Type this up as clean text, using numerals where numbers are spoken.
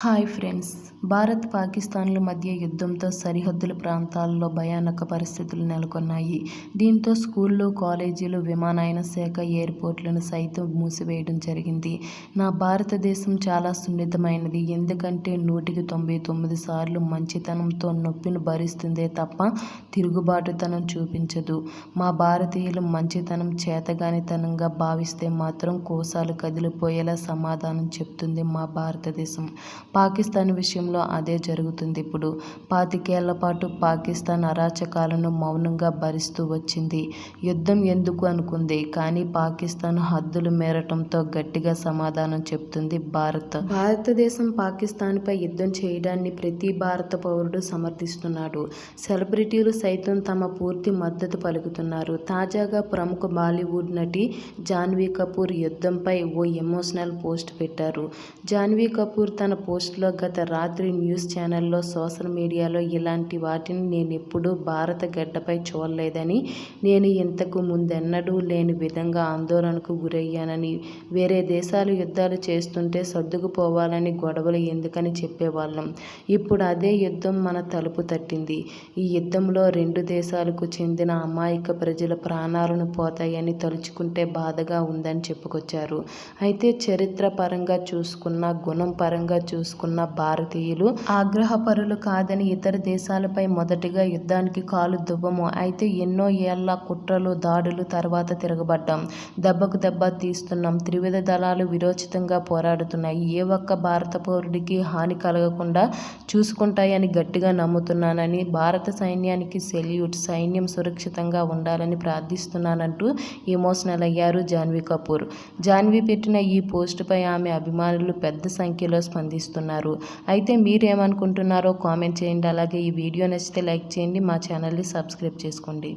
Hi friends, Bharat పాకిస్తాన్ల మధ్య యుద్ధంతో సరిహద్దుల ప్రాంతాల్లో భయానక పరిస్థితులు నెలకొన్నాయి. దీంతో స్కూళ్లు, కాలేజీలు, విమానయాన శాఖ, ఎయిర్పోర్టులను సైతం మూసివేయడం జరిగింది. నా భారతదేశం చాలా సున్నితమైనది. ఎందుకంటే 100కి 99 సార్లు మంచితనంతో నొప్పిని భరిస్తుందే తప్ప తిరుగుబాటుతనం చూపించదు. మా భారతీయులు మంచితనం చేతగానితనంగా భావిస్తే మాత్రం కోశాలు కదిలిపోయేలా సమాధానం చెప్తుంది మా భారతదేశం. పాకిస్తాన్ విషయంలో అదే జరుగుతుంది ఇప్పుడు. 25 ఏళ్ల పాటు పాకిస్తాన్ అరాచకాలను మౌనంగా భరిస్తూ వచ్చింది. యుద్ధం ఎందుకు అనుకుంది. కానీ పాకిస్తాన్ హద్దులు మీరటంతో గట్టిగా సమాధానం చెప్తుంది భారతదేశం పాకిస్తాన్పై యుద్ధం చేయడాన్ని ప్రతి భారత పౌరుడు సమర్థిస్తున్నాడు. సెలబ్రిటీలు సైతం తమ పూర్తి మద్దతు పలుకుతున్నారు. తాజాగా ప్రముఖ బాలీవుడ్ నటి జాన్వీ కపూర్ యుద్ధంపై ఓ ఎమోషనల్ పోస్ట్ పెట్టారు. జాన్వీ కపూర్ తన పోస్ట్లో గత రాత్రి న్యూస్ ఛానల్లో సోషల్ మీడియాలో ఇలాంటి వాటిని నేనెప్పుడూ భారత గడ్డపై చూడలేదని, నేను ఇంతకు ముందెన్నడూ లేని విధంగా ఆందోళనకు గురయ్యానని, వేరే దేశాలు యుద్ధాలు చేస్తుంటే సర్దుకుపోవాలని గొడవలు ఎందుకని చెప్పేవాళ్ళం. ఇప్పుడు అదే యుద్ధం మన తలుపు తట్టింది. ఈ యుద్ధంలో 2 దేశాలకు చెందిన అమాయక ప్రజల ప్రాణాలను పోతాయని తలుచుకుంటే బాధగా ఉందని చెప్పుకొచ్చారు. అయితే చరిత్ర పరంగా చూసుకున్నా, గుణం పరంగా చూసుకున్న భారతీయులు ఆగ్రహపరులు కాదని, ఇతర దేశాలపై మొదటిగా యుద్ధానికి కాలు దువ్వము. అయితే ఎన్నో ఏళ్ల కుట్రలు, దాడులు తర్వాత తిరగబడ్డాం. దెబ్బకు దెబ్బ తీస్తున్నాం. త్రివిధ దళాలు వీరోచితంగా పోరాడుతున్నాయి. ఏ ఒక్క భారత పౌరుడికి హాని కలగకుండా చూసుకుంటాయని గట్టిగా నమ్ముతున్నానని, భారత సైన్యానికి సెల్యూట్. సైన్యం సురక్షితంగా ఉండాలని ప్రార్థిస్తున్నానంటూ ఎమోషనల్ అయ్యారు జాన్వీ కపూర్. జాన్వీ పెట్టిన ఈ పోస్టుపై ఆమె అభిమానులు పెద్ద సంఖ్యలో స్పందిస్తున్నారు. అయితే మీరేమనుకుంటున్నారో కామెంట్ చేయండి. అలాగే ఈ వీడియో నచ్చితే లైక్ చేయండి. మా ఛానల్ని సబ్స్క్రైబ్ చేసుకోండి.